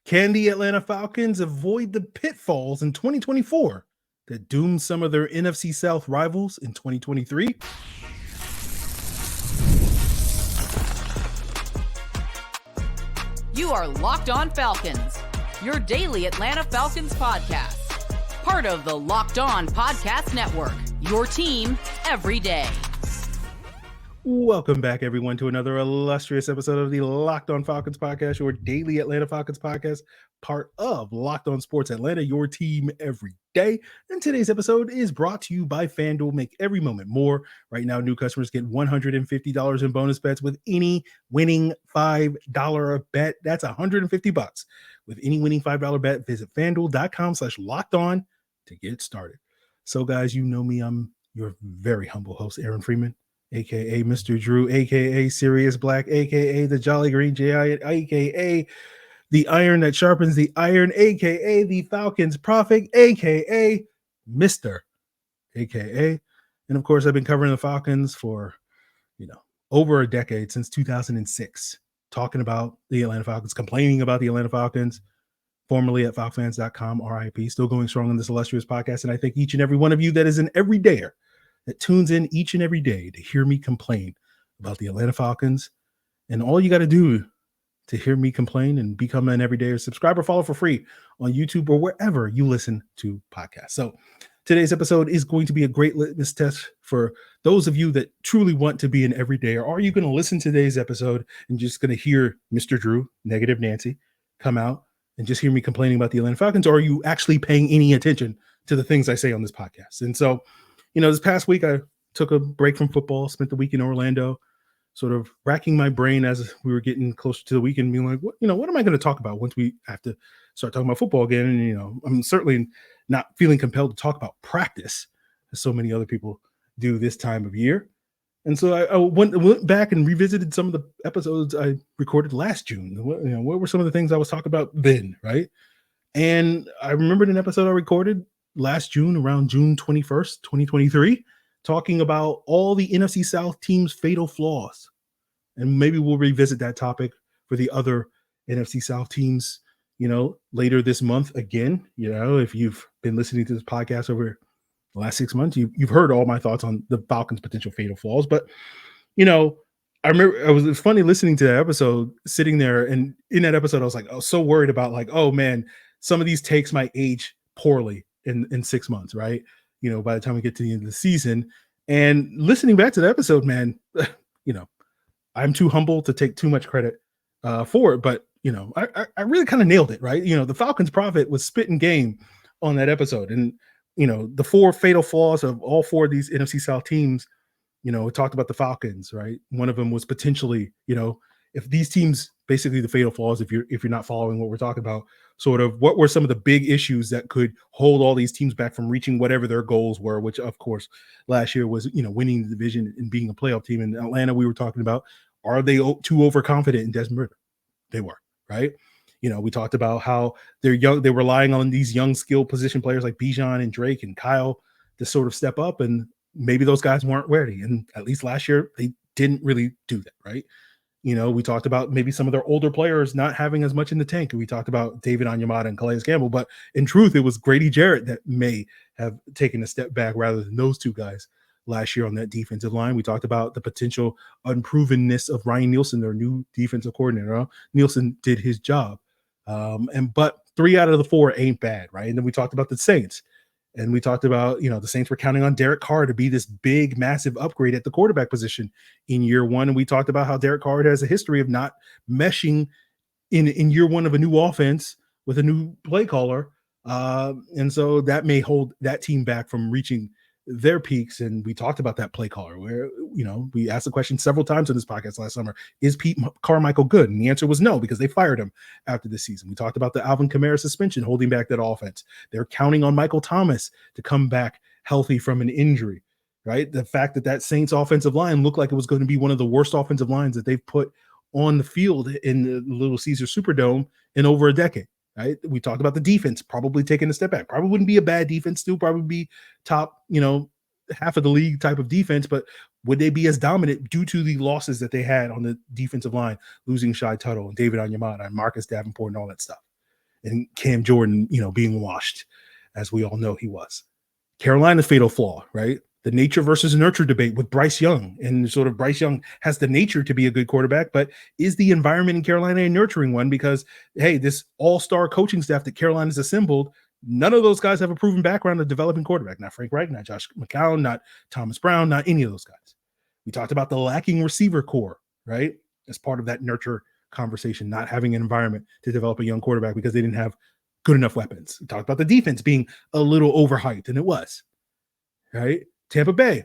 Can the Atlanta Falcons avoid the pitfalls in 2024 that doomed some of their NFC South rivals in 2023? You are Locked On Falcons, your daily Atlanta Falcons podcast. Part of the Locked On Podcast Network, your team every day. Welcome back, everyone, to another illustrious episode of the Locked On Falcons podcast, your daily Atlanta Falcons podcast, part of Locked On Sports Atlanta, your team every day. And today's episode is brought to you by FanDuel. Make every moment more. Right now, new customers get $150 in bonus bets with any winning $5 bet. That's $150. With any winning $5 bet, visit FanDuel.com/lockedon to get started. So, guys, you know me. I'm your very humble host, Aaron Freeman, a.k.a. Mr. Drew, a.k.a. Sirius Black, a.k.a. the Jolly Green Giant, a.k.a. the iron that sharpens the iron, a.k.a. the Falcons Prophet, a.k.a. Mr. a.k.a. And, of course, I've been covering the Falcons for, over a decade, since 2006, talking about the Atlanta Falcons, complaining about the Atlanta Falcons, formerly at falcfans.com, RIP, still going strong on this illustrious podcast. And I thank each and every one of you that is an everydayer that tunes in each and every day to hear me complain about the Atlanta Falcons. And all you got to do to hear me complain and become an everydayer, subscribe or follow for free on YouTube or wherever you listen to podcasts. So today's episode is going to be a great litmus test for those of you that truly want to be an everydayer. Are you going to listen to today's episode and just going to hear Mr. Drew, Negative Nancy, come out and just hear me complaining about the Atlanta Falcons? Or are you actually paying any attention to the things I say on this podcast? And so, this past week, I took a break from football, spent the week in Orlando, sort of racking my brain as we were getting closer to the weekend, being like, what am I going to talk about once we have to start talking about football again? And, I'm certainly not feeling compelled to talk about practice, as so many other people do this time of year. And so I went back and revisited some of the episodes I recorded last June. What were some of the things I was talking about then, right? And I remembered an episode I recorded last June, around June 21st, 2023, talking about all the NFC South teams' fatal flaws. And maybe we'll revisit that topic for the other NFC South teams, later this month again. If you've been listening to this podcast over the last 6 months, you've heard all my thoughts on the Falcons' potential fatal flaws. But, I remember it was funny listening to that episode, sitting there, and in that episode, I was so worried about oh man, some of these takes might age poorly in 6 months, right? By the time we get to the end of the season. And listening back to the episode, man, I'm too humble to take too much credit for it, but I really kind of nailed it, right? The Falcons Prophet was spitting game on that episode. And the four fatal flaws of all four of these NFC South teams, it talked about the Falcons, right? One of them was potentially, if these teams, basically the fatal flaws, if you're not following what we're talking about, sort of what were some of the big issues that could hold all these teams back from reaching whatever their goals were, which of course last year was, winning the division and being a playoff team. In Atlanta, we were talking about, are they too overconfident in Desmond Ridder? They were, right? We talked about how they're young, they're relying on these young skill position players like Bijan and Drake and Kyle to sort of step up, and maybe those guys weren't ready. And at least last year, they didn't really do that, right? We talked about maybe some of their older players not having as much in the tank. We talked about David Onyemata and Calais Campbell, but in truth, it was Grady Jarrett that may have taken a step back rather than those two guys last year on that defensive line. We talked about the potential unprovenness of Ryan Nielsen, their new defensive coordinator. Nielsen did his job. But 3 out of the 4 ain't bad, right? And then we talked about the Saints. And we talked about, the Saints were counting on Derek Carr to be this big, massive upgrade at the quarterback position in year one. And we talked about how Derek Carr has a history of not meshing in year one of a new offense with a new play caller. And so that may hold that team back from reaching their peaks. And we talked about that play caller where, we asked the question several times on this podcast last summer, is Pete Carmichael good? And the answer was no, because they fired him after the season. We talked about the Alvin Kamara suspension holding back that offense. They're counting on Michael Thomas to come back healthy from an injury, right? The fact that Saints offensive line looked like it was going to be one of the worst offensive lines that they've put on the field in the Little Caesar Superdome in over a decade. Right. We talked about the defense probably taking a step back. Probably wouldn't be a bad defense, still probably be top, half of the league type of defense, but would they be as dominant due to the losses that they had on the defensive line, losing Shai Tuttle and David Onyemata and Marcus Davenport and all that stuff? and Cam Jordan, being washed, as we all know he was. Carolina's fatal flaw, right? The nature versus nurture debate with Bryce Young, and sort of Bryce Young has the nature to be a good quarterback, but is the environment in Carolina a nurturing one? Because, hey, this all-star coaching staff that Carolina's assembled, none of those guys have a proven background of developing quarterback. Not Frank Reich, not Josh McCown, not Thomas Brown, not any of those guys. We talked about the lacking receiver core, right? As part of that nurture conversation, not having an environment to develop a young quarterback because they didn't have good enough weapons. We talked about the defense being a little overhyped, and it was, right? Tampa Bay.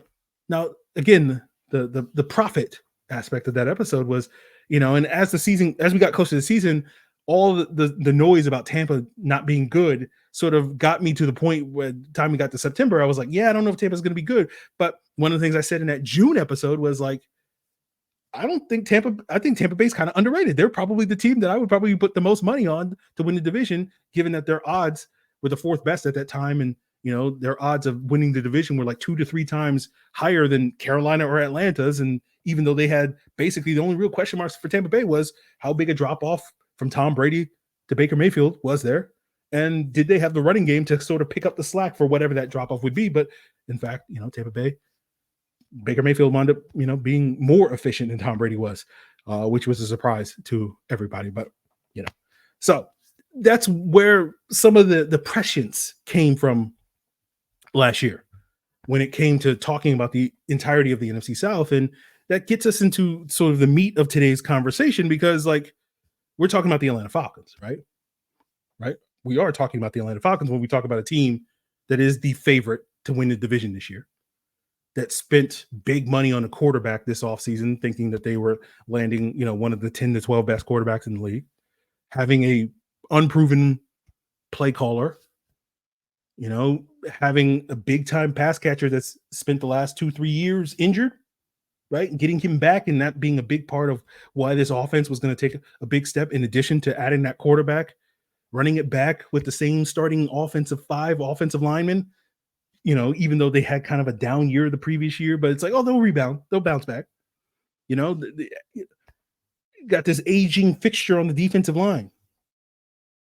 Now, again, the profit aspect of that episode was, and as we got close to the season, all the noise about Tampa not being good sort of got me to the point where time we got to September, I was like, yeah, I don't know if Tampa's going to be good. But one of the things I said in that June episode was like, I think Tampa Bay's kind of underrated. They're probably the team that I would probably put the most money on to win the division, given that their odds were the fourth best at that time. And, their odds of winning the division were like 2 to 3 times higher than Carolina or Atlanta's. And even though they had basically the only real question marks for Tampa Bay was how big a drop off from Tom Brady to Baker Mayfield was there. And did they have the running game to sort of pick up the slack for whatever that drop off would be? But in fact, Tampa Bay, Baker Mayfield wound up, being more efficient than Tom Brady was, which was a surprise to everybody. But, so that's where some of the prescience came from last year when it came to talking about the entirety of the NFC South. And that gets us into sort of the meat of today's conversation, because we're talking about the Atlanta Falcons, right? Right. We are talking about the Atlanta Falcons when we talk about a team that is the favorite to win the division this year, that spent big money on a quarterback this offseason, thinking that they were landing, one of the 10 to 12 best quarterbacks in the league, having a unproven play caller, having a big time pass catcher that's spent the last 2-3 years injured, right? And getting him back, and that being a big part of why this offense was going to take a big step, in addition to adding that quarterback, running it back with the same starting five offensive linemen, even though they had kind of a down year the previous year, but it's like, oh, they'll rebound, they'll bounce back. Got this aging fixture on the defensive line,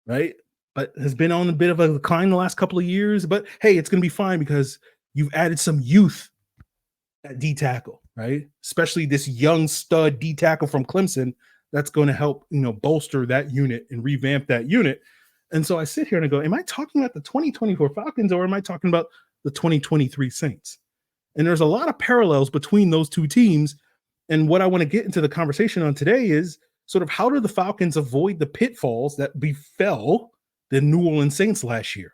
right? But has been on a bit of a decline the last couple of years. But hey, it's going to be fine because you've added some youth at D tackle, right? Especially this young stud D tackle from Clemson. That's going to help, bolster that unit and revamp that unit. And so I sit here and I go, am I talking about the 2024 Falcons, or am I talking about the 2023 Saints? And there's a lot of parallels between those two teams. And what I want to get into the conversation on today is sort of, how do the Falcons avoid the pitfalls that befell the New Orleans Saints last year,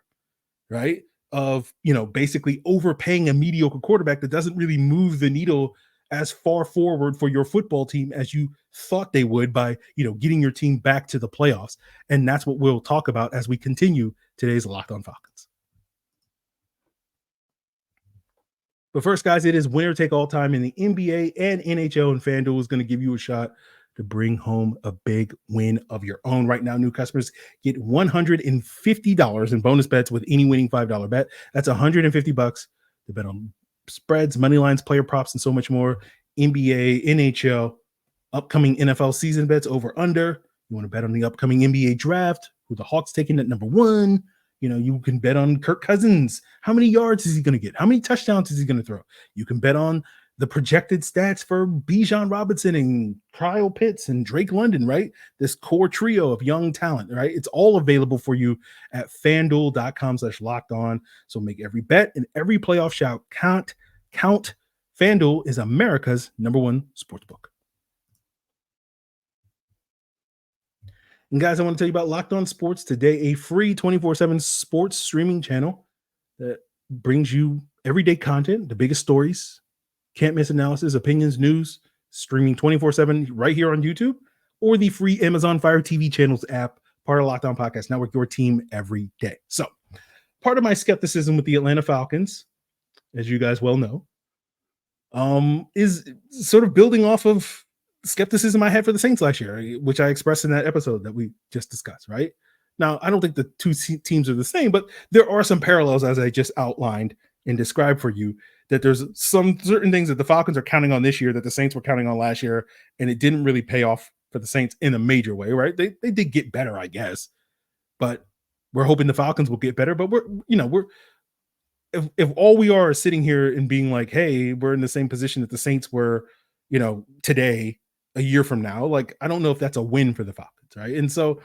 right? Of, basically overpaying a mediocre quarterback that doesn't really move the needle as far forward for your football team as you thought they would by, getting your team back to the playoffs. And that's what we'll talk about as we continue today's Locked On Falcons. But first, guys, it is winner take all time in the NBA and NHL, and FanDuel is going to give you a shot to bring home a big win of your own. Right now, new customers get $150 in bonus bets with any winning $5 bet. That's $150 to bet on spreads, money lines, player props, and so much more. NBA, NHL, upcoming NFL season bets, over under. You want to bet on the upcoming NBA draft, who the Hawks taking at number 1. You can bet on Kirk Cousins. How many yards is he going to get? How many touchdowns is he going to throw? You can bet on the projected stats for Bijan Robinson and Kyle Pitts and Drake London, right? This core trio of young talent, right? It's all available for you at FanDuel.com/lockedon. So make every bet and every playoff shout count. FanDuel is America's #1 sportsbook. And guys, I want to tell you about Locked On Sports today, a free 24/7 sports streaming channel that brings you everyday content, the biggest stories, can't miss analysis, opinions, news, streaming 24/7 right here on YouTube, or the free Amazon Fire TV channels app, part of Locked On Podcast Network, your team every day. So part of my skepticism with the Atlanta Falcons, as you guys well know, is sort of building off of skepticism I had for the Saints last year, which I expressed in that episode that we just discussed, right? Now, I don't think the two teams are the same, but there are some parallels, as I just outlined and described for you, that there's some certain things that the Falcons are counting on this year that the Saints were counting on last year, and it didn't really pay off for the Saints in a major way, right? They did get better, I guess, but we're hoping the Falcons will get better, but if all we are sitting here and being like, hey, we're in the same position that the Saints were, today, a year from now, like, I don't know if that's a win for the Falcons, right? And so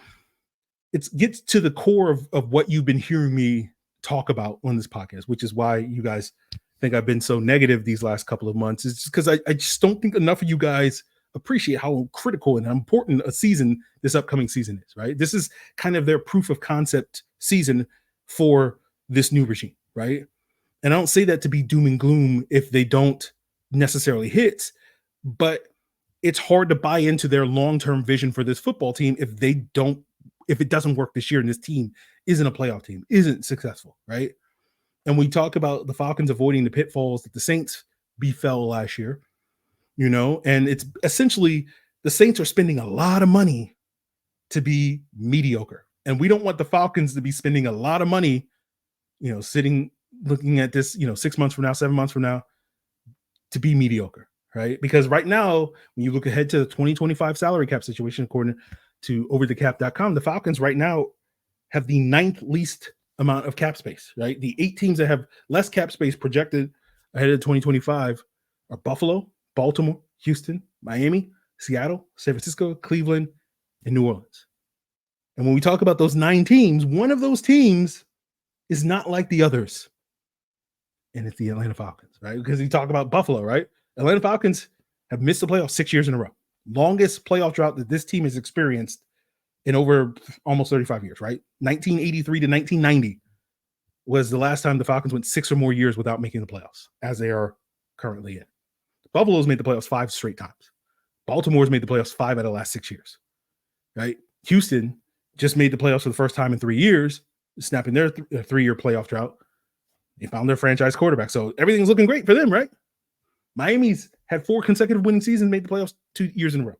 it gets to the core of what you've been hearing me talk about on this podcast, which is why you guys think I've been so negative these last couple of months. It's just because I just don't think enough of you guys appreciate how critical and how important a season this upcoming season is, right? This is kind of their proof of concept season for this new regime, right? And I don't say that to be doom and gloom if they don't necessarily hit, but it's hard to buy into their long-term vision for this football team if it doesn't work this year and this team isn't a playoff team, isn't successful, right? And we talk about the Falcons avoiding the pitfalls that the Saints befell last year, and it's essentially the Saints are spending a lot of money to be mediocre. And we don't want the Falcons to be spending a lot of money, looking at this, 6 months from now, 7 months from now, to be mediocre, right? Because right now, when you look ahead to the 2025 salary cap situation, according to overthecap.com, the Falcons right now have the 9th least amount of cap space, right? The 8 teams that have less cap space projected ahead of 2025 are Buffalo, Baltimore, Houston, Miami, Seattle, San Francisco, Cleveland, and New Orleans. And when we talk about those 9 teams, one of those teams is not like the others. And it's the Atlanta Falcons, right? Because you talk about Buffalo, right? Atlanta Falcons have missed the playoffs 6 years in a row. Longest playoff drought that this team has experienced in over almost 35 years, right? 1983 to 1990 was the last time the Falcons went 6 or more years without making the playoffs, as they are currently in. Buffalo's made the playoffs 5 straight times. Baltimore's made the playoffs 5 out of the last 6 years, right? Houston just made the playoffs for the first time in 3 years, snapping their 3-year playoff drought. They found their franchise quarterback. So everything's looking great for them, right? Miami's had 4 consecutive winning seasons, made the playoffs 2 years in a row.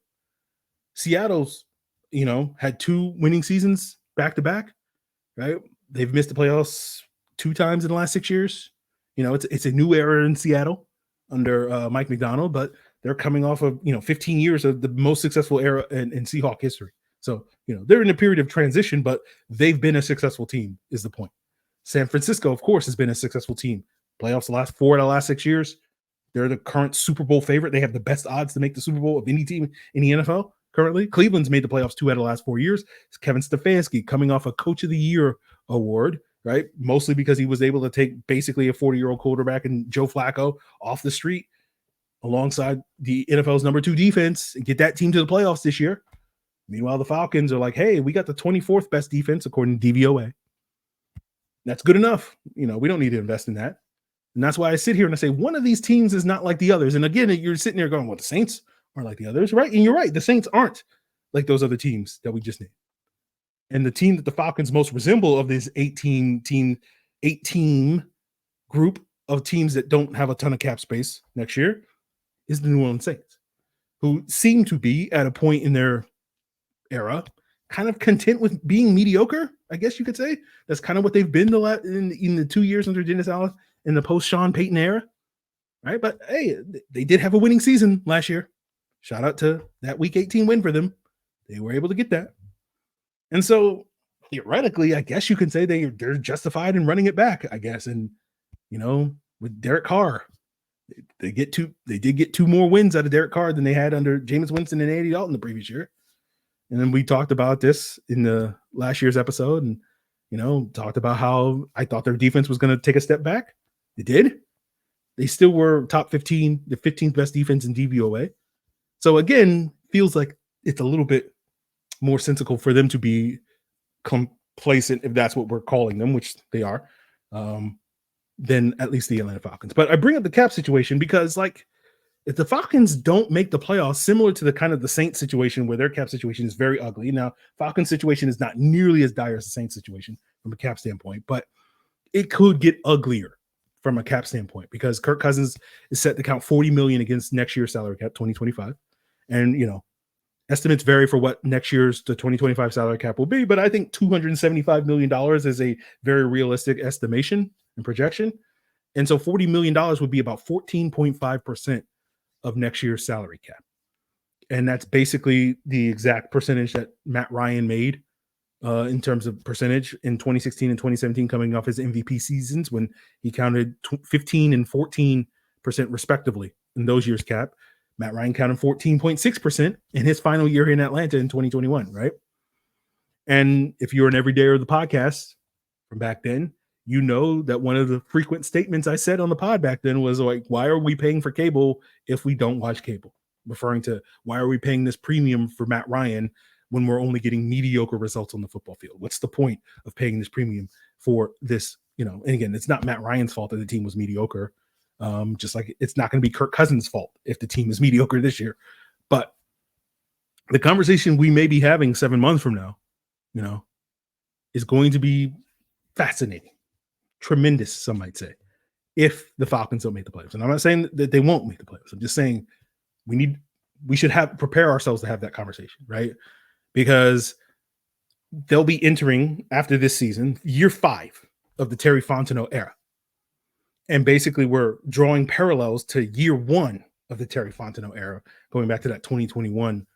Seattle's, had 2 winning seasons back to back, right? They've missed the playoffs 2 times in the last 6 years. It's a new era in Seattle under Mike McDonald, but they're coming off of, 15 years of the most successful era in Seahawk history. So, they're in a period of transition, but they've been a successful team is the point. San Francisco, of course, has been a successful team. Playoffs the last 4 out of the last 6 years. They're the current Super Bowl favorite. They have the best odds to make the Super Bowl of any team in the NFL currently. Cleveland's made the playoffs 2 out of the last 4 years. It's Kevin Stefanski coming off a Coach of the Year award, right? Mostly because he was able to take basically a 40-year-old quarterback and Joe Flacco off the street alongside the NFL's number 2 defense and get that team to the playoffs this year. Meanwhile, the Falcons are like, hey, we got the 24th best defense according to DVOA. That's good enough. We don't need to invest in that. And that's why I sit here and I say one of these teams is not like the others. And again, you're sitting there going, well, the Saints aren't like the others, right? And you're right. The Saints aren't like those other teams that we just named. And the team that the Falcons most resemble of this 8-team group of teams that don't have a ton of cap space next year is the New Orleans Saints, who seem to be at a point in their era kind of content with being mediocre, I guess you could say. That's kind of what they've been in the 2 years under Dennis Allen in the post-Sean Payton era, right? But, hey, they did have a winning season last year. Shout out to that Week 18 win for them. They were able to get that. And so, theoretically, I guess you can say they're justified in running it back, I guess. And, with Derek Carr, they did get 2 more wins out of Derek Carr than they had under Jameis Winston and Andy Dalton the previous year. And then we talked about this in the last year's episode and, talked about how I thought their defense was going to take a step back. They did. They still were top 15, the 15th best defense in DVOA. So again, feels like it's a little bit more sensible for them to be complacent, if that's what we're calling them, which they are, than at least the Atlanta Falcons. But I bring up the cap situation because, if the Falcons don't make the playoffs, similar to the kind of the Saints situation where their cap situation is very ugly. Now, Falcons situation is not nearly as dire as the Saints situation from a cap standpoint, but it could get uglier from a cap standpoint because Kirk Cousins is set to count $40 million against next year's salary cap, 2025. And, estimates vary for what next year's the 2025 salary cap will be, but I think $275 million is a very realistic estimation and projection. And so $40 million would be about 14.5% of next year's salary cap. And that's basically the exact percentage that Matt Ryan made in terms of percentage in 2016 and 2017, coming off his MVP seasons when he counted 15 and 14% respectively in those years. Cap, Matt Ryan counted 14.6% in his final year in Atlanta in 2021, right? And if you're an everydayer of the podcast from back then, you know that one of the frequent statements I said on the pod back then was like, why are we paying for cable if we don't watch cable? Referring to why are we paying this premium for Matt Ryan when we're only getting mediocre results on the football field? What's the point of paying this premium for this? And again, it's not Matt Ryan's fault that the team was mediocre. Just like it's not going to be Kirk Cousins' fault if the team is mediocre this year. But the conversation we may be having 7 months from now, is going to be fascinating, tremendous, some might say, if the Falcons don't make the playoffs. And I'm not saying that they won't make the playoffs. I'm just saying we should prepare ourselves to have that conversation, right? Because they'll be entering after this season, year 5 of the Terry Fontenot era. And basically we're drawing parallels to year 1 of the Terry Fontenot era, going back to that 2021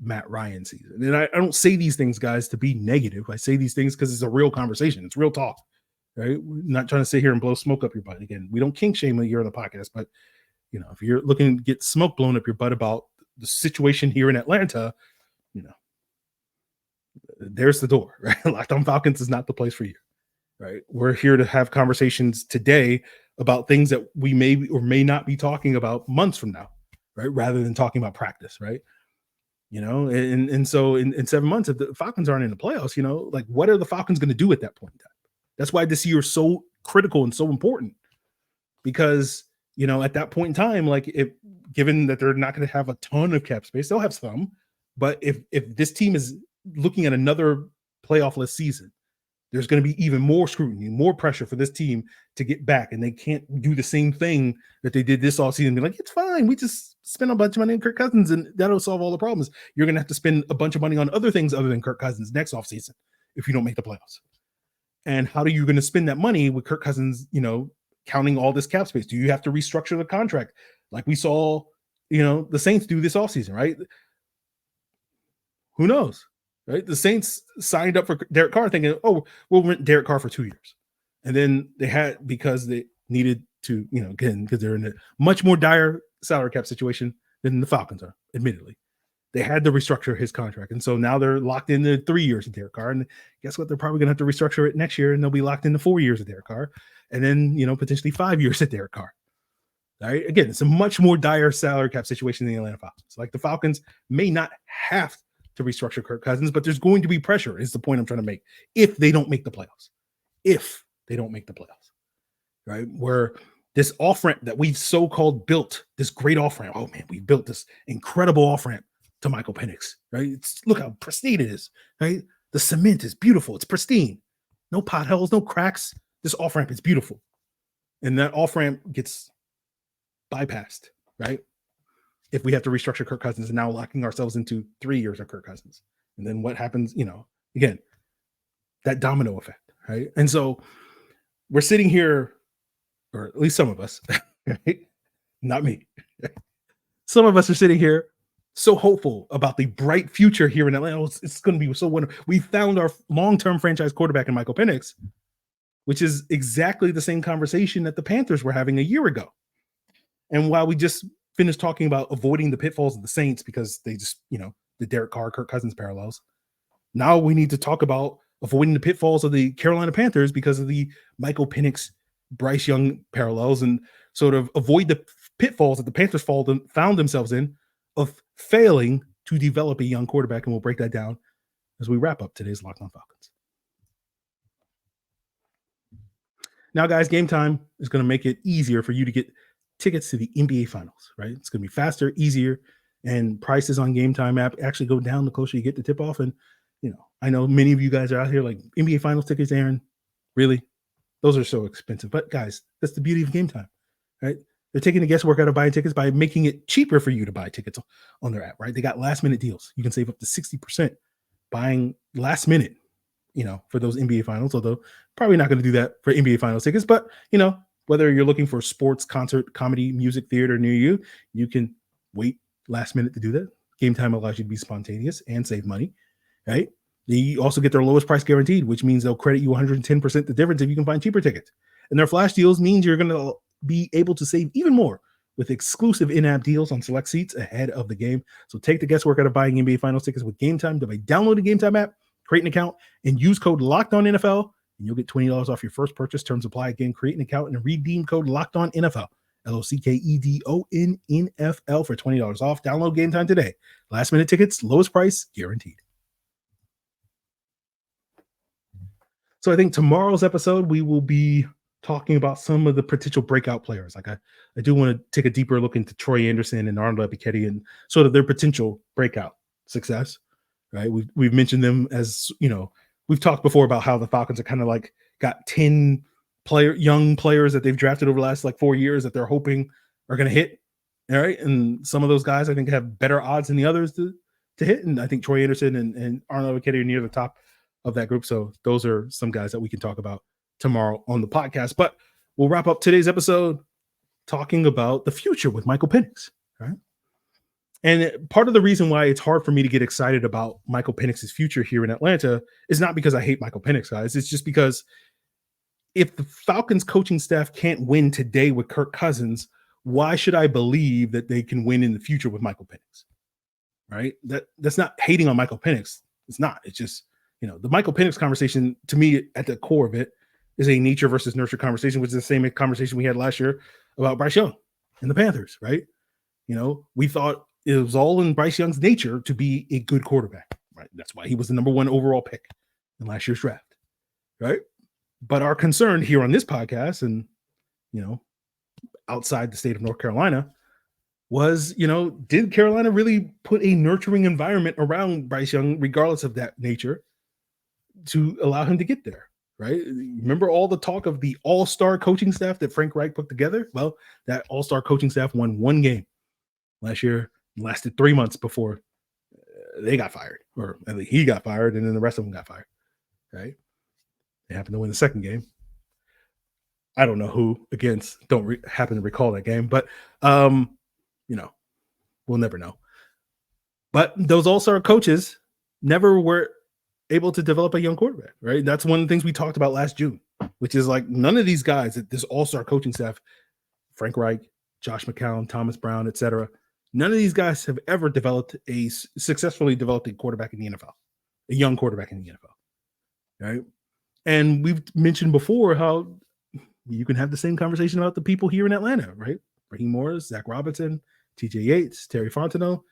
Matt Ryan season. And I don't say these things, guys, to be negative. I say these things because it's a real conversation. It's real talk, right? We're not trying to sit here and blow smoke up your butt. Again, we don't kink shame here on the podcast, but if you're looking to get smoke blown up your butt about the situation here in Atlanta, there's the door, right? Locked On Falcons is not the place for you, right? We're here to have conversations today about things that we may or may not be talking about months from now, right? Rather than talking about practice, right? And so in 7 months, if the Falcons aren't in the playoffs, like what are the Falcons going to do at that point in time? That's why this year is so critical and so important, because, at that point in time, like given that they're not going to have a ton of cap space, they'll have some, but if this team is looking at another playoff-less season, there's going to be even more scrutiny, more pressure for this team to get back. And they can't do the same thing that they did this offseason and be like, it's fine. We just spend a bunch of money on Kirk Cousins and that'll solve all the problems. You're going to have to spend a bunch of money on other things other than Kirk Cousins next offseason if you don't make the playoffs. And how are you going to spend that money with Kirk Cousins, counting all this cap space? Do you have to restructure the contract like we saw, the Saints do this offseason, right? Who knows? Right, the Saints signed up for Derek Carr thinking, "Oh, we'll rent Derek Carr for 2 years," and then because they needed to, again, because they're in a much more dire salary cap situation than the Falcons are. Admittedly, they had to restructure his contract, and so now they're locked into 3 years of Derek Carr. And guess what? They're probably going to have to restructure it next year, and they'll be locked into 4 years of Derek Carr, and then potentially 5 years of Derek Carr. All right, again, it's a much more dire salary cap situation than the Atlanta Falcons. Like the Falcons may not have to restructure Kirk Cousins, but there's going to be pressure, is the point I'm trying to make, if they don't make the playoffs. If they don't make the playoffs, right? Where this off-ramp that we've so-called built, this great off-ramp, oh man, we built this incredible off-ramp to Michael Penix, right? Look how pristine it is, right? The cement is beautiful. It's pristine. No potholes, no cracks. This off-ramp is beautiful. And that off-ramp gets bypassed, right? If we have to restructure Kirk Cousins and now locking ourselves into 3 years of Kirk Cousins. And then what happens, again, that domino effect, right? And so we're sitting here, or at least some of us, right? Not me. Some of us are sitting here so hopeful about the bright future here in Atlanta. It's going to be so wonderful. We found our long-term franchise quarterback in Michael Penix, which is exactly the same conversation that the Panthers were having a year ago. And while we just finished talking about avoiding the pitfalls of the Saints because they just, the Derek Carr, Kirk Cousins parallels. Now we need to talk about avoiding the pitfalls of the Carolina Panthers because of the Michael Penix, Bryce Young parallels, and sort of avoid the pitfalls that the Panthers found themselves in of failing to develop a young quarterback. And we'll break that down as we wrap up today's Locked On Falcons. Now, guys, Game Time is going to make it easier for you to get tickets to the NBA Finals, right? It's going to be faster, easier, and prices on Game Time app actually go down the closer you get to tip off. And, I know many of you guys are out here like, NBA Finals tickets, Aaron, really? Those are so expensive. But guys, that's the beauty of Game Time, right? They're taking the guesswork out of buying tickets by making it cheaper for you to buy tickets on their app, right? They got last minute deals. You can save up to 60% buying last minute, for those NBA Finals, although probably not going to do that for NBA Finals tickets, but, whether you're looking for sports, concert, comedy, music, theater near you, you can wait last minute to do that. Game Time allows you to be spontaneous and save money, right? They also get their lowest price guaranteed, which means they'll credit you 110% the difference if you can find cheaper tickets. And their flash deals means you're going to be able to save even more with exclusive in-app deals on select seats ahead of the game. So take the guesswork out of buying NBA Finals tickets with GameTime. By download the GameTime app, create an account, and use code LOCKEDONNFL, and you'll get $20 off your first purchase. Terms apply. Again, create an account and redeem code LOCKEDONNFL, LOCKEDONNFL for $20 off. Download GameTime today. Last minute tickets, lowest price guaranteed. So I think tomorrow's episode, we will be talking about some of the potential breakout players. Like I do want to take a deeper look into Troy Anderson and Arnold Ebiketie and sort of their potential breakout success, right? We've mentioned them as, we've talked before about how the Falcons are kind of like got 10 young players that they've drafted over the last like 4 years that they're hoping are going to hit. All right. And some of those guys I think have better odds than the others to hit. And I think Troy Anderson and Arnold Ebiketie are near the top of that group. So those are some guys that we can talk about tomorrow on the podcast. But we'll wrap up today's episode talking about the future with Michael Penix. Right. And part of the reason why it's hard for me to get excited about Michael Penix's future here in Atlanta is not because I hate Michael Penix, guys. It's just because if the Falcons coaching staff can't win today with Kirk Cousins, why should I believe that they can win in the future with Michael Penix? Right. That's not hating on Michael Penix. It's not. It's just, the Michael Penix conversation, to me, at the core of it, is a nature versus nurture conversation, which is the same conversation we had last year about Bryce Young and the Panthers, right? We thought it was all in Bryce Young's nature to be a good quarterback, right? That's why he was the number 1 overall pick in last year's draft, right? But our concern here on this podcast and, outside the state of North Carolina was, did Carolina really put a nurturing environment around Bryce Young, regardless of that nature, to allow him to get there, right? Remember all the talk of the all-star coaching staff that Frank Reich put together? Well, that all-star coaching staff won 1 game last year, lasted 3 months before they got fired, or at least he got fired, and then the rest of them got fired, right? They happened to win the second game. I don't know who against, don't happen to recall that game, but, we'll never know. But those all-star coaches never were able to develop a young quarterback, right? That's one of the things we talked about last June, which is like none of these guys at this all-star coaching staff, Frank Reich, Josh McCown, Thomas Brown, etc., none of these guys have ever successfully developed a quarterback in the NFL, a young quarterback in the NFL, right? And we've mentioned before how you can have the same conversation about the people here in Atlanta, right? Raheem Morris, Zach Robinson, TJ Yates, Terry Fontenot.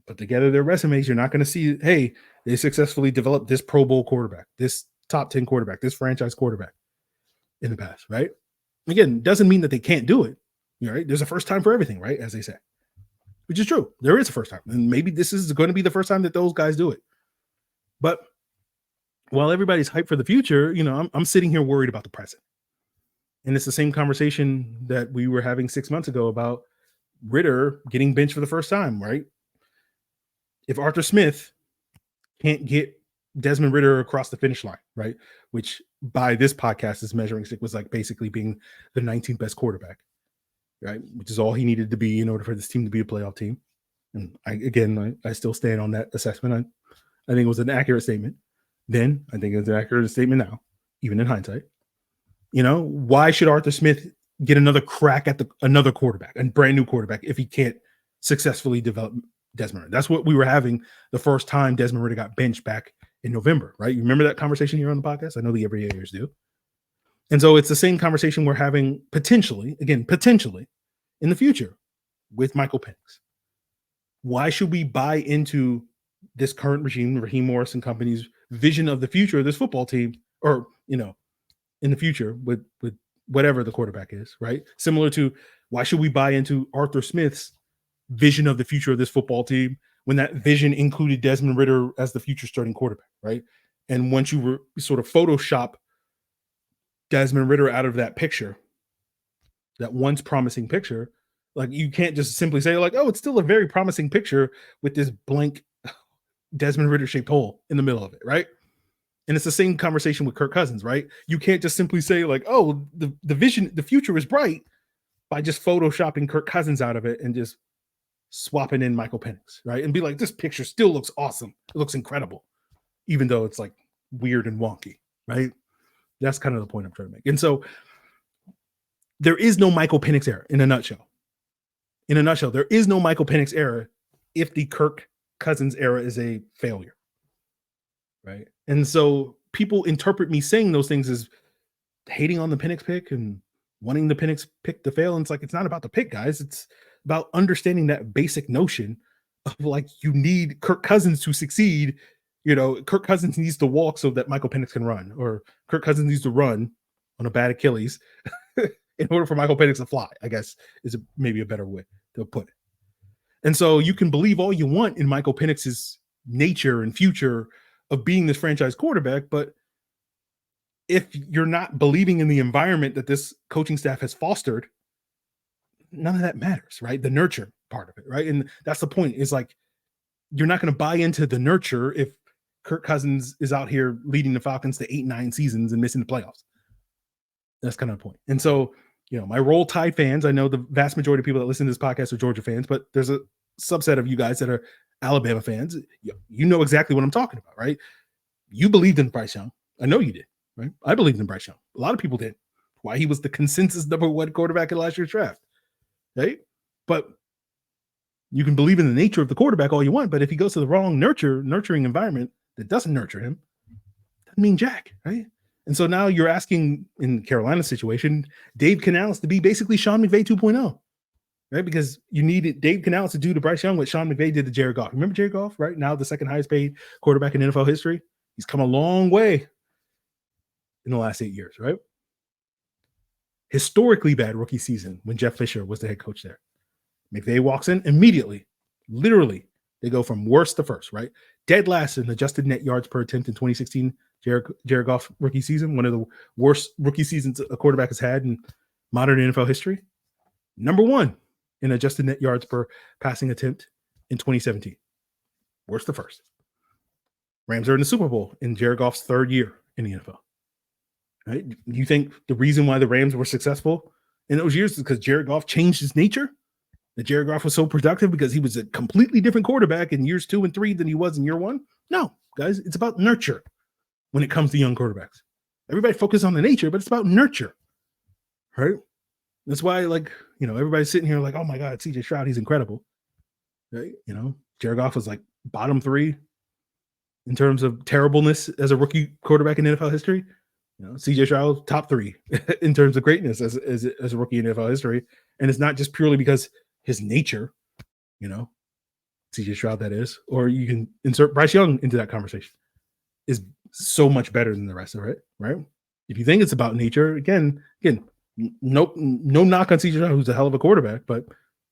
Put together their resumes, you're not going to see, hey, they successfully developed this Pro Bowl quarterback, this top 10 quarterback, this franchise quarterback in the past, right? Again, doesn't mean that they can't do it, right? There's a first time for everything, right? As they say, which is true. There is a first time. And maybe this is going to be the first time that those guys do it. But while everybody's hyped for the future, I'm sitting here worried about the present. And it's the same conversation that we were having 6 months ago about Ritter getting benched for the first time, right? If Arthur Smith can't get Desmond Ritter across the finish line, right, which by this podcast's measuring stick was like basically being the 19th best quarterback, right, which is all he needed to be in order for this team to be a playoff team. And I still stand on that assessment. I think it was an accurate statement then. I think it's an accurate statement now, even in hindsight. Why should Arthur Smith get another crack at another quarterback, a brand new quarterback, if he can't successfully develop Desmond Ritter? That's what we were having the first time Desmond Ritter got benched back in November, right? You remember that conversation here on the podcast? I know the everydayers do. And so it's the same conversation we're having potentially in the future with Michael Penix. Why should we buy into this current regime, Raheem Morris and company's vision of the future of this football team, or, in the future with whatever the quarterback is, right? Similar to why should we buy into Arthur Smith's vision of the future of this football team when that vision included Desmond Ritter as the future starting quarterback, right? And once you were sort of Photoshop Desmond Ritter out of that picture, that once promising picture, like you can't just simply say like, oh, it's still a very promising picture with this blank Desmond Ritter shaped hole in the middle of it, right? And it's the same conversation with Kirk Cousins, right? You can't just simply say like, oh, the vision, the future is bright by just photoshopping Kirk Cousins out of it and just swapping in Michael Penix, right? And be like, this picture still looks awesome. It looks incredible. even though it's like weird and wonky, right? That's kind of the point I'm trying to make. And so there is no Michael Penix era in a nutshell. In a nutshell, there is no Michael Penix era if the Kirk Cousins era is a failure, right? And so people interpret me saying those things as hating on the Penix pick and wanting the Penix pick to fail. And it's like, it's not about the pick, guys. It's about understanding that basic notion of like, you need Kirk Cousins to succeed. You know, Kirk Cousins needs to walk so that Michael Penix can run, or Kirk Cousins needs to run on a bad Achilles in order for Michael Penix to fly, I guess is maybe a better way to put it. And so you can believe all you want in Michael Penix's nature and future of being this franchise quarterback, but if you're not believing in the environment that this coaching staff has fostered, none of that matters, right? The nurture part of it, right? And that's the point, is like, you're not going to buy into the nurture if Kirk Cousins is out here leading the Falcons to 8-9 seasons and missing the playoffs. That's kind of the point. And so, you know, my Roll Tide fans, I know the vast majority of people that listen to this podcast are Georgia fans, but there's a subset of you guys that are Alabama fans. You know exactly what I'm talking about, right? You believed in Bryce Young. I know you did, right? I believed in Bryce Young. A lot of people did. Why he was the consensus number one quarterback in last year's draft, right? But you can believe in the nature of the quarterback all you want, but if he goes to the wrong nurturing environment that doesn't nurture him, doesn't mean jack, right? And so now you're asking, in Carolina's situation, Dave Canales to be basically Sean McVay 2.0, right? Because you needed Dave Canales to do to Bryce Young what Sean McVay did to Jared Goff. Remember Jared Goff, right? Now the second highest paid quarterback in NFL history. He's come a long way in the last 8 years, right? Historically bad rookie season when Jeff Fisher was the head coach there. McVay walks in immediately, literally, they go from worst to first, right? Dead last in adjusted net yards per attempt in 2016, Jared Goff rookie season, one of the worst rookie seasons a quarterback has had in modern NFL history. Number one in adjusted net yards per passing attempt in 2017. Worst to first. Rams are in the Super Bowl in Jared Goff's third year in the NFL. Right? Do you think the reason why the Rams were successful in those years is because Jared Goff changed his nature? That Jared Goff was so productive because he was a completely different quarterback in years 2 and 3 than he was in year 1? No, guys, it's about nurture when it comes to young quarterbacks. Everybody focuses on the nature, but it's about nurture, right? That's why, like, you know, everybody's sitting here like, oh my God, CJ Stroud, he's incredible, right? You know, Jared Goff was like bottom 3 in terms of terribleness as a rookie quarterback in NFL history. You know, CJ Stroud, top 3 in terms of greatness as a rookie in NFL history. And it's not just purely because his nature, you know, CJ Stroud, that is, or you can insert Bryce Young into that conversation, is so much better than the rest of it, right? If you think it's about nature, again, no knock on CJ Stroud, who's a hell of a quarterback, but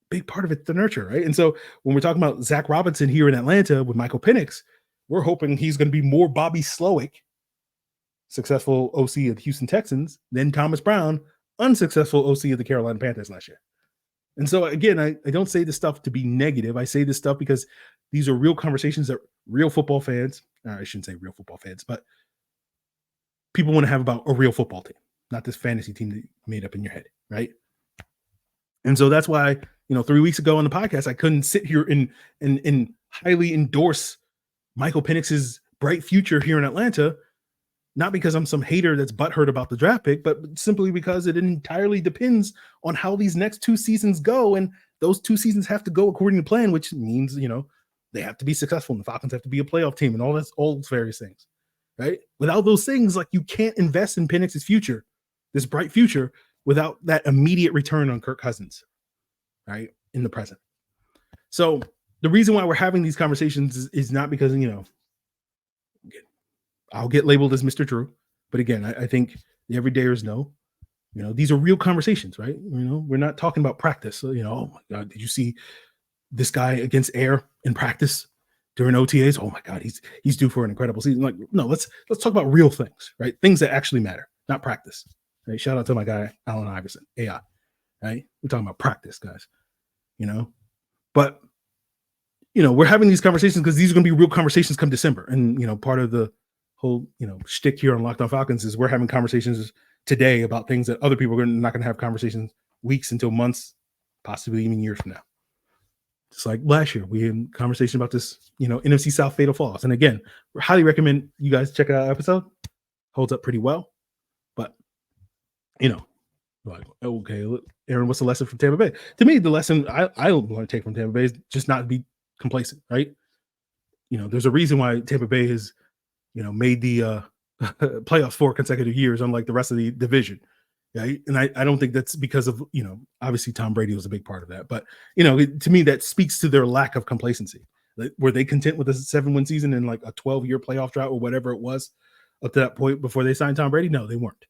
big part of it's the nurture, right? And so when we're talking about Zach Robinson here in Atlanta with Michael Penix, we're hoping he's going to be more Bobby Slowick, successful OC of the Houston Texans, than Thomas Brown, unsuccessful OC of the Carolina Panthers last year. And so, again, I don't say this stuff to be negative. I say this stuff because these are real conversations that real football fans, I shouldn't say real football fans, but people want to have about a real football team, not this fantasy team that you made up in your head, right? And so that's why, you know, 3 weeks ago on the podcast, I couldn't sit here and highly endorse Michael Penix's bright future here in Atlanta, not because I'm some hater that's butthurt about the draft pick, but simply because it entirely depends on how these next 2 seasons go. And those 2 seasons have to go according to plan, which means, you know, they have to be successful and the Falcons have to be a playoff team and all those various things, right? Without those things, like, you can't invest in Penix's future, this bright future, without that immediate return on Kirk Cousins, right, in the present. So the reason why we're having these conversations is not because, you know, I'll get labeled as Mr. Drew, but again, I think the everydayers know, you know, these are real conversations, right? You know, we're not talking about practice. So, you know, oh my God, did you see this guy against air in practice during OTAs? Oh my God, he's due for an incredible season. Like, no, let's talk about real things, right? Things that actually matter, not practice. Right? Shout out to my guy Allen Iverson, AI. Right? We're talking about practice, guys. You know, but you know, we're having these conversations because these are going to be real conversations come December, and you know, part of the whole, you know, shtick here on Locked On Falcons is we're having conversations today about things that other people are not going to have conversations weeks until months, possibly even years from now. Just like last year, we had a conversation about this, NFC South fatal flaws. And again, highly recommend you guys check out our episode. Holds up pretty well. But, like, okay, Aaron, what's the lesson from Tampa Bay? To me, the lesson I want to take from Tampa Bay is just not be complacent, right? There's a reason why Tampa Bay has, made the playoffs 4 consecutive years, unlike the rest of the division. Right? And I don't think that's because of, obviously Tom Brady was a big part of that. But, to me, that speaks to their lack of complacency. Like, were they content with a 7-win season and like a 12-year playoff drought or whatever it was up to that point before they signed Tom Brady? No, they weren't.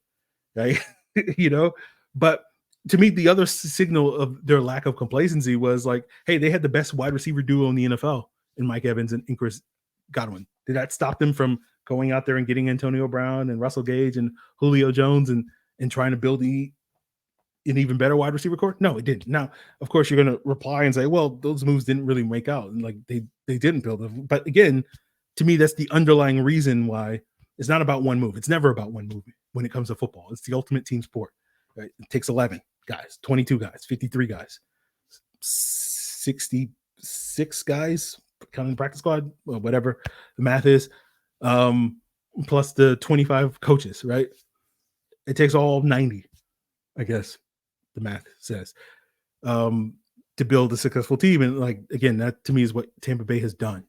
Right? But to me, the other signal of their lack of complacency was like, hey, they had the best wide receiver duo in the NFL in Mike Evans and Chris Godwin. Did that stop them from going out there and getting Antonio Brown and Russell Gage and Julio Jones and trying to build an even better wide receiver core? No, it didn't. Now, of course, you're going to reply and say, well, those moves didn't really make out. And like they didn't build them. But again, to me, that's the underlying reason why it's not about one move. It's never about one move when it comes to football. It's the ultimate team sport. Right? It takes 11 guys, 22 guys, 53 guys, 66 guys, counting the practice squad, or whatever the math is, plus the 25 coaches, right? It takes all 90, I guess the math says, to build a successful team. And like, again, that to me is what Tampa Bay has done,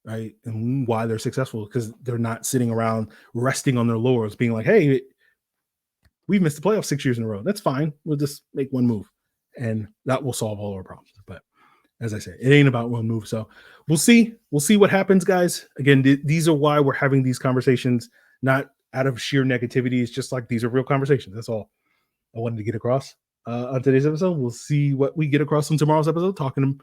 right? And why they're successful, because they're not sitting around resting on their laurels being like, hey, we've missed the playoffs 6 years in a row. That's fine. We'll just make one move and that will solve all our problems. But as I say, it ain't about one move. So we'll see. We'll see what happens, guys. Again, these are why we're having these conversations, not out of sheer negativity. It's just like these are real conversations. That's all I wanted to get across on today's episode. We'll see what we get across on tomorrow's episode, talking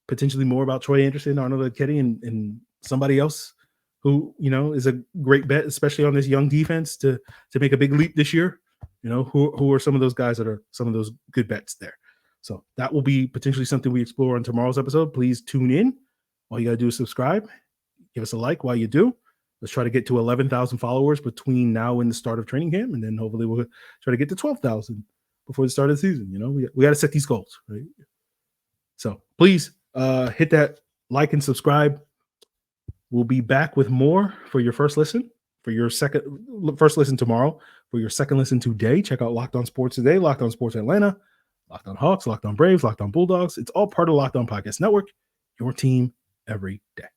potentially more about Troy Anderson, Arnold Ketty, and somebody else who, is a great bet, especially on this young defense to make a big leap this year. Who are some of those guys that are some of those good bets there. So that will be potentially something we explore on tomorrow's episode. Please tune in. All you got to do is subscribe. Give us a like while you do. Let's try to get to 11,000 followers between now and the start of training camp. And then hopefully we'll try to get to 12,000 before the start of the season. We got to set these goals, right? So please hit that like and subscribe. We'll be back with more for your first listen. For your first listen tomorrow, for your second listen today, check out Locked On Sports Today, Locked On Sports Atlanta, Locked On Hawks, Locked On Braves, Locked On Bulldogs. It's all part of Locked On Podcast Network, your team every day.